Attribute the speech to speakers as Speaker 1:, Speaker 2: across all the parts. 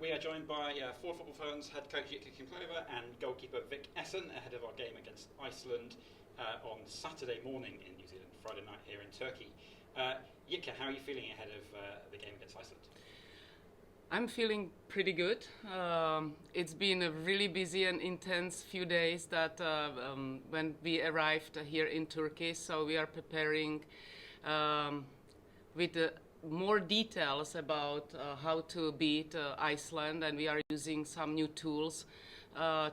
Speaker 1: We are joined by Football Ferns head coach Jitka Klimková and goalkeeper Vic Esson ahead of our game against Iceland on Saturday morning in New Zealand, Friday night here in Turkey. Jitka, how are you feeling ahead of the game against Iceland?
Speaker 2: I'm feeling pretty good. It's been a really busy and intense few days when we arrived here in Turkey, so we are preparing with more details about how to beat Iceland, and we are using some new tools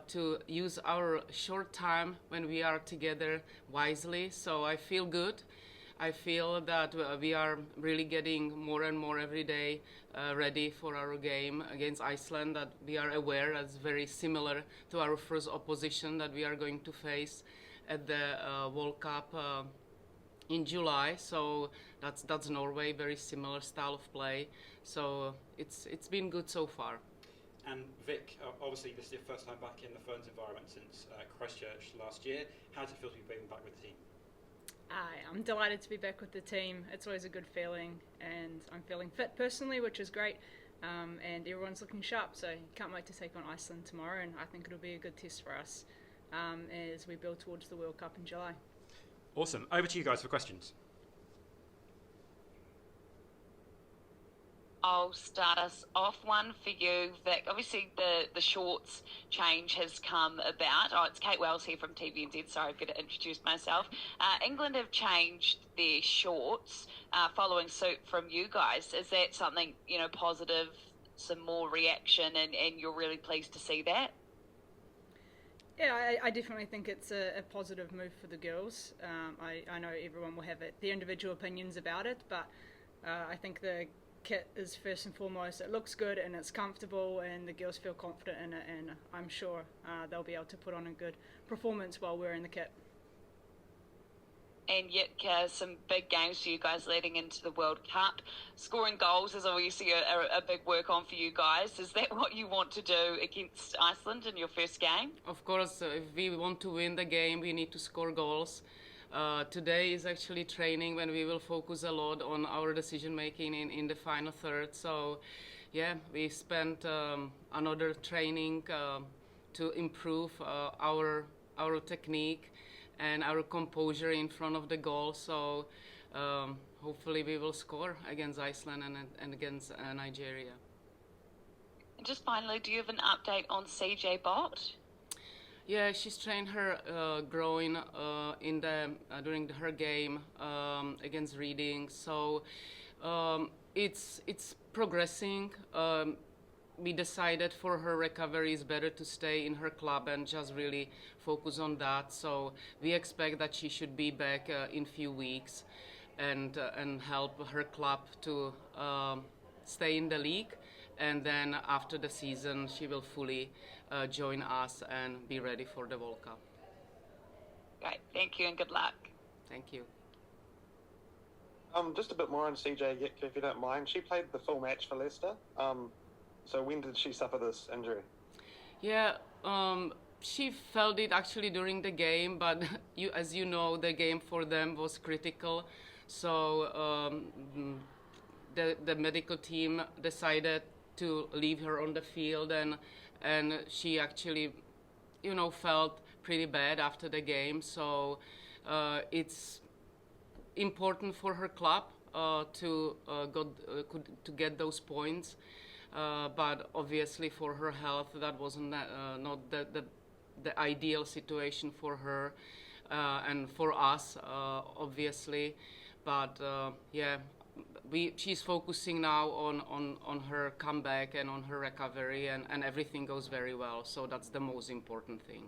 Speaker 2: to use our short time when we are together wisely. So I feel good. I feel that we are really getting more and more every day ready for our game against Iceland, that we are aware that's very similar to our first opposition that we are going to face at the World Cup in July. So that's Norway, very similar style of play. So it's been good so far.
Speaker 1: And Vic, obviously this is your first time back in the Ferns environment since Christchurch last year. How does it feel to be back with the team?
Speaker 3: I'm delighted to be back with the team. It's always a good feeling, and I'm feeling fit personally, which is great. And everyone's looking sharp, so can't wait to take on Iceland tomorrow, and I think it'll be a good test for us as we build towards the World Cup in July.
Speaker 1: Awesome. Over to you guys for questions.
Speaker 4: I'll start us off. One for you, Vic. Obviously, the shorts change has come about. It's Kate Wells here from TVNZ. Sorry, I've got to introduce myself. England have changed their shorts following suit from you guys. Is that something, positive, some more reaction, and you're really pleased to see that?
Speaker 3: Yeah, I definitely think it's a positive move for the girls. I know everyone will have their individual opinions about it, but I think the kit is first and foremost. It looks good and it's comfortable, and the girls feel confident in it, and I'm sure they'll be able to put on a good performance while wearing the kit.
Speaker 4: And yet, some big games for you guys leading into the World Cup. Scoring goals is obviously a big work on for you guys. Is that what you want to do against Iceland in your first game?
Speaker 2: Of course, if we want to win the game, we need to score goals. Today is actually training when we will focus a lot on our decision making in the final third. So, yeah, we spent another training to improve our technique and our composure in front of the goal. So hopefully we will score against Iceland and against Nigeria.
Speaker 4: And just finally, do you have an update on CJ Bott?
Speaker 2: Yeah, she's trained her growing during her game against Reading. So it's progressing. We decided for her recovery it's better to stay in her club and just really focus on that. So we expect that she should be back in few weeks and help her club to stay in the league. And then after the season, she will fully join us and be ready for the World Cup.
Speaker 4: Great, thank you and good luck.
Speaker 2: Thank you.
Speaker 5: Just a bit more on CJ Jitka, if you don't mind. She played the full match for Leicester. So when did she suffer this injury?
Speaker 2: Yeah, she felt it actually during the game, but as you know, the game for them was critical. So the medical team decided to leave her on the field, and she actually, felt pretty bad after the game. So it's important for her club to get those points. But obviously for her health, that wasn't not the ideal situation for her and for us, obviously. But yeah, she's focusing now on her comeback and on her recovery, and everything goes very well. So that's the most important thing.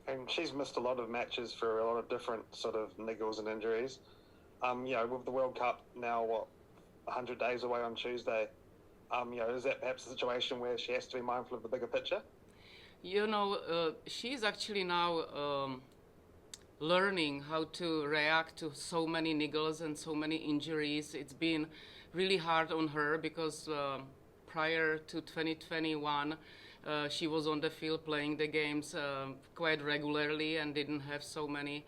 Speaker 5: And she's missed a lot of matches for a lot of different sort of niggles and injuries. With the World Cup now, 100 days away on Tuesday, is that perhaps a situation where she has to be mindful of the bigger picture?
Speaker 2: She's actually now learning how to react to so many niggles and so many injuries. It's been really hard on her because prior to 2021, she was on the field playing the games quite regularly and didn't have so many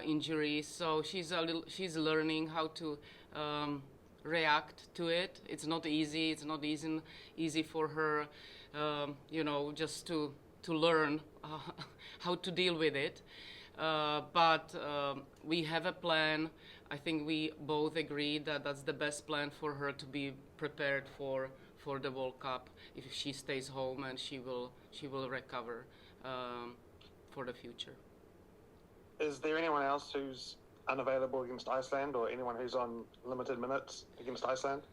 Speaker 2: injuries. So she's learning how to react to it. It's not easy. It's not easy for her, just to learn how to deal with it. But we have a plan. I think we both agree that that's the best plan for her to be prepared for the World Cup. If she stays home, and she will recover for the future.
Speaker 5: Is there anyone else who's unavailable against Iceland, or anyone who's on limited minutes against Iceland?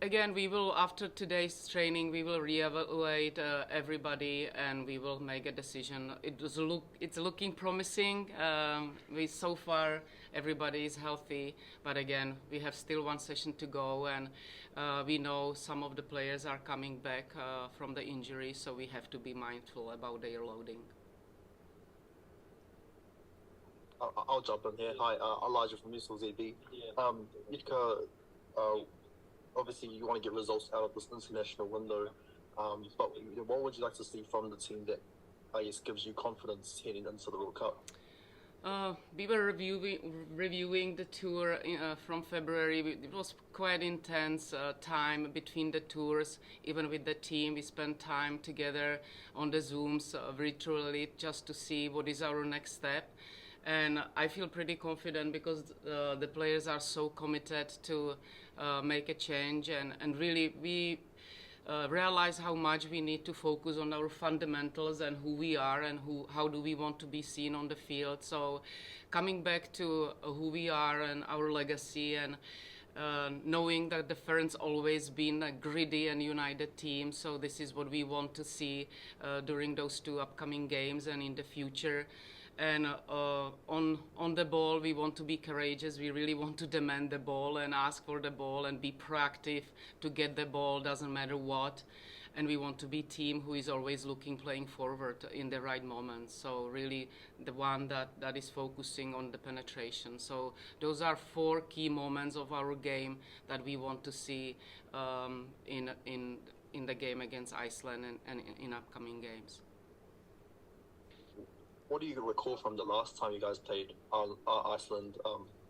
Speaker 2: Again, we will, after today's training, we will reevaluate everybody, and we will make a decision. It's looking promising. So far everybody is healthy, but again, we have still one session to go, and we know some of the players are coming back from the injury, so we have to be mindful about their loading.
Speaker 6: I'll jump in here. Hi, Elijah from Musil ZB. Jitka, obviously you want to get results out of this international window, but what would you like to see from the team that, I guess, gives you confidence heading into the World Cup?
Speaker 2: We were reviewing the tour from February. It was quite intense time between the tours. Even with the team, we spent time together on the Zooms virtually just to see what is our next step. And I feel pretty confident because the players are so committed to make a change, and really we realize how much we need to focus on our fundamentals and who we are and how do we want to be seen on the field. So coming back to who we are and our legacy, and knowing that the Ferns always been a gritty and united team, so this is what we want to see during those two upcoming games and in the future. And on the ball, we want to be courageous. We really want to demand the ball and ask for the ball and be proactive to get the ball, doesn't matter what. And we want to be a team who is always playing forward in the right moments. So really the one that is focusing on the penetration. So those are 4 key moments of our game that we want to see in the game against Iceland and in upcoming games.
Speaker 6: What do you recall from the last time you guys played Iceland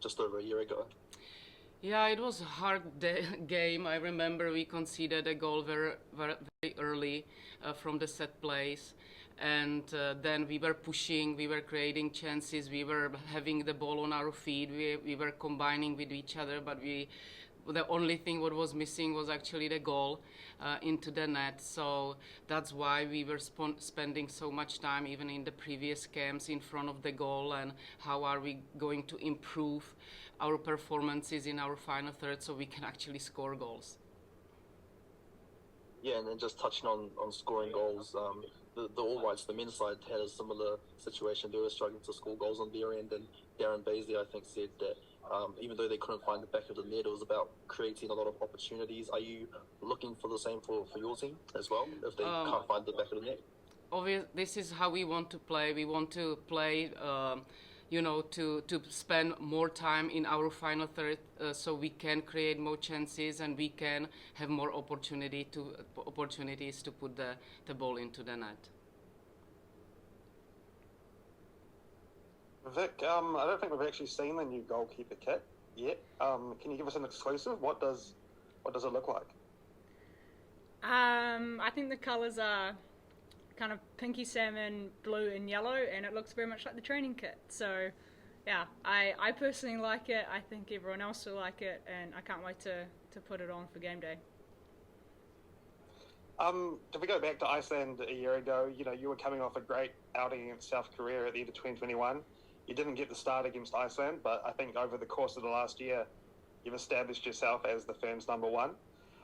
Speaker 6: just over a year ago?
Speaker 2: Yeah, it was a hard game. I remember we conceded a goal very, very, very early from the set plays. And then we were pushing, we were creating chances, we were having the ball on our feet, we were combining with each other, but the only thing what was missing was actually the goal into the net. So that's why we were spending so much time, even in the previous camps, in front of the goal, and how are we going to improve our performances in our final third so we can actually score goals.
Speaker 6: Yeah, and then just touching on scoring goals, the All Whites, the men's side, had a similar situation. They were struggling to score goals on their end, and Darren Baisley, I think, said that even though they couldn't find the back of the net, it was about creating a lot of opportunities. Are you looking for the same for your team as well, if they can't find the back of the net?
Speaker 2: Obviously, this is how we want to play. We want to play, to spend more time in our final third so we can create more chances and we can have more opportunities to put the ball into the net.
Speaker 5: Vic, I don't think we've actually seen the new goalkeeper kit yet. Can you give us an exclusive? What does it look like?
Speaker 3: I think the colours are kind of pinky salmon, blue and yellow, and it looks very much like the training kit. So yeah, I personally like it. I think everyone else will like it, and I can't wait to put it on for game day.
Speaker 5: If we go back to Iceland a year ago, you were coming off a great outing against South Korea at the end of 2021. You didn't get the start against Iceland, but I think over the course of the last year, you've established yourself as the Ferns' number one.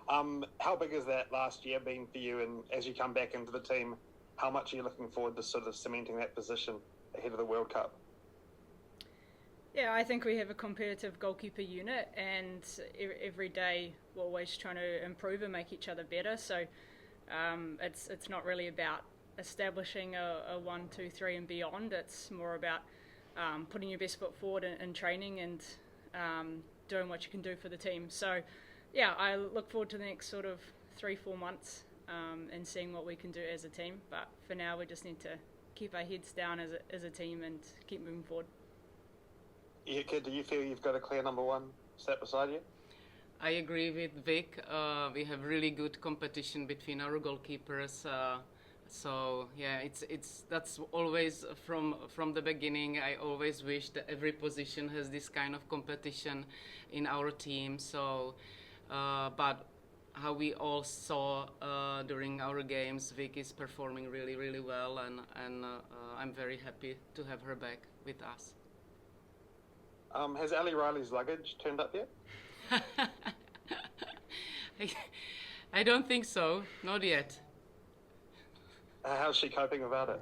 Speaker 5: How big has that last year been for you? And as you come back into the team, how much are you looking forward to sort of cementing that position ahead of the World Cup?
Speaker 3: Yeah, I think we have a competitive goalkeeper unit, and every day we're always trying to improve and make each other better. So it's not really about establishing a 1, 2, 3 and beyond. It's more about putting your best foot forward in training and doing what you can do for the team. So yeah, I look forward to the next sort of 3-4 months and seeing what we can do as a team. But for now, we just need to keep our heads down as a team and keep moving forward.
Speaker 5: Yeah, kid, do you feel you've got a clear number one sat beside you?
Speaker 2: I agree with Vic. We have really good competition between our goalkeepers. So yeah, that's always from the beginning. I always wish that every position has this kind of competition in our team. So, but how we all saw during our games, Vic is performing really, really well, and I'm very happy to have her back with us.
Speaker 5: Has Ali Riley's luggage turned up yet?
Speaker 2: I don't think so, not yet.
Speaker 5: How's she coping without it?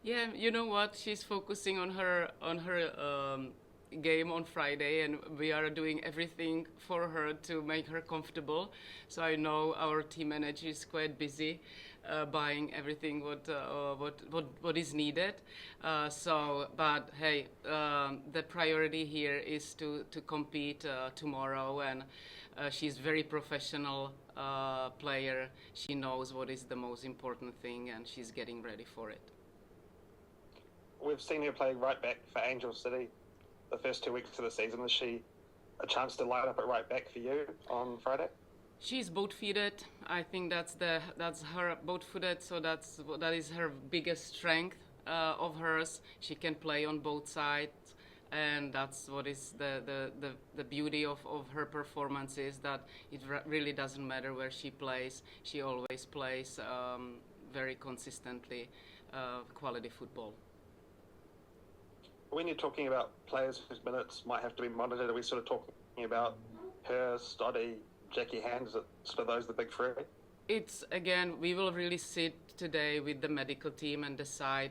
Speaker 2: Yeah, you know what? She's focusing on her game on Friday, and we are doing everything for her to make her comfortable. So I know our team manager is quite busy buying everything what is needed. But hey, the priority here is to compete tomorrow, and she's very professional player. She knows what is the most important thing, and she's getting ready for it.
Speaker 5: We've seen her play right back for Angel City the first 2 weeks of the season. Is she a chance to line up at right back for you on Friday?
Speaker 2: She's both-footed. I think that's her both-footed. So that is her biggest strength of hers. She can play on both sides, and that's what is the beauty of her performance is that it really doesn't matter where she plays. She always plays very consistently quality football.
Speaker 5: When you're talking about players whose minutes might have to be monitored, are we sort of talking about her, Stoddy, Jackie Hands, sort of those the big three?
Speaker 2: It's, again, we will really sit today with the medical team and decide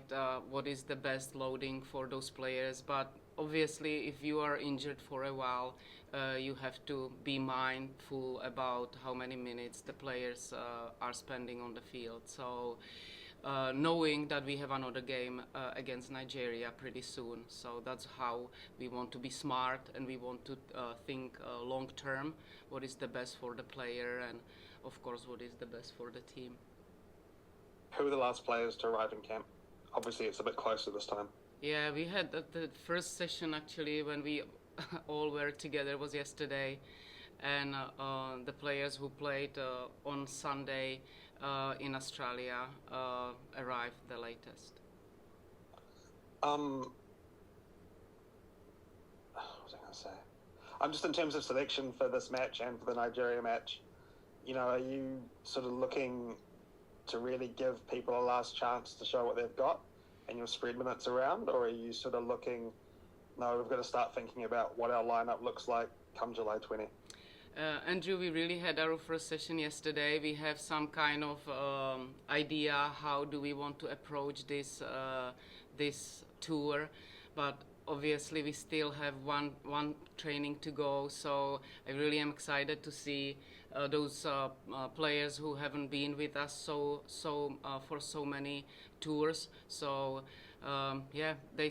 Speaker 2: what is the best loading for those players. But obviously, if you are injured for a while, you have to be mindful about how many minutes the players are spending on the field. So knowing that we have another game against Nigeria pretty soon. So that's how we want to be smart, and we want to think long term, what is the best for the player, and of course what is the best for the team.
Speaker 5: Who were the last players to arrive in camp? Obviously it's a bit closer this time.
Speaker 2: Yeah, we had the first session actually when we all were together was yesterday, and the players who played on Sunday in Australia arrived the latest.
Speaker 5: What was I going to say? Just in terms of selection for this match and for the Nigeria match, you know, are you sort of looking to really give people a last chance to show what they've got and you'll spread minutes around, or are you sort of looking, no, we've got to start thinking about what our lineup looks like come July 20?
Speaker 2: Andrew, we really had our first session yesterday. We have some kind of idea how do we want to approach this tour, but obviously we still have one training to go. So I really am excited to see those players who haven't been with us for so many tours. So.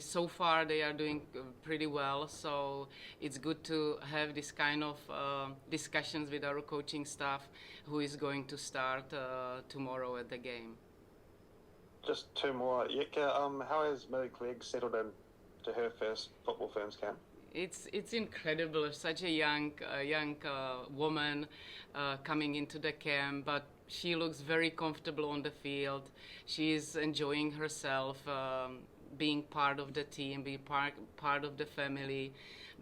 Speaker 2: So far they are doing pretty well. So it's good to have this kind of discussions with our coaching staff, who is going to start tomorrow at the game.
Speaker 5: Just two more. Jitka, how has Millie Clegg settled in to her first Football Ferns camp?
Speaker 2: It's incredible. Such a young woman coming into the camp, but she looks very comfortable on the field. She is enjoying herself, being part of the team, being part of the family.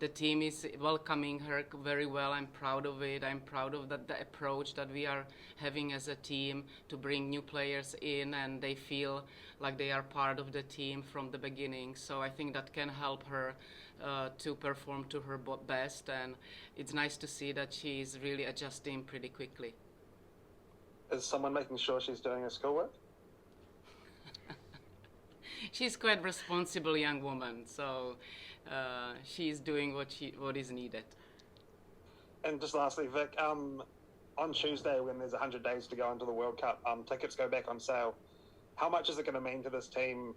Speaker 2: The team is welcoming her very well. I'm proud of it. I'm proud of the approach that we are having as a team to bring new players in, and they feel like they are part of the team from the beginning. So I think that can help her to perform to her best, and it's nice to see that she is really adjusting pretty quickly.
Speaker 5: Is someone making sure she's doing her schoolwork?
Speaker 2: She's quite responsible young woman, so she's doing what is needed.
Speaker 5: And just lastly, Vic, on Tuesday when there's 100 days to go into the World Cup, tickets go back on sale. How much is it going to mean to this team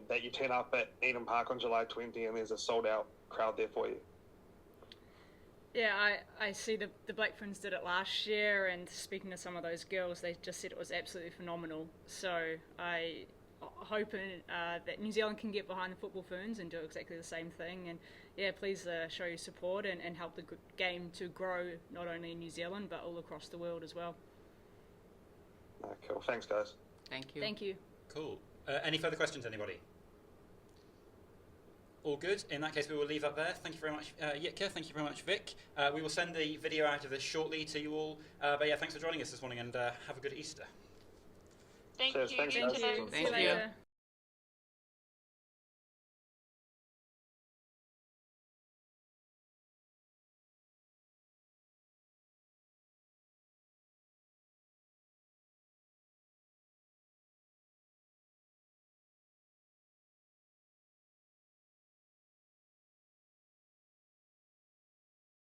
Speaker 5: that you turn up at Eden Park on July 20 and there's a sold-out crowd there for you?
Speaker 3: Yeah, I see the Black Ferns did it last year, and speaking to some of those girls, they just said it was absolutely phenomenal. So I hoping that New Zealand can get behind the Football Ferns and do exactly the same thing. And yeah, please show your support and help the game to grow not only in New Zealand but all across the world as well.
Speaker 5: Cool. Thanks, guys.
Speaker 2: Thank you.
Speaker 3: Thank you.
Speaker 1: Cool. Any further questions, anybody? All good. In that case, we will leave that there. Thank you very much, Jitka. Thank you very much, Vic. We will send the video out of this shortly to you all. But yeah, thanks for joining us this morning, and have a good Easter.
Speaker 4: Thank
Speaker 5: Cheers.
Speaker 4: you.
Speaker 5: Thanks,
Speaker 4: You
Speaker 5: guys.
Speaker 4: too.
Speaker 3: See you later.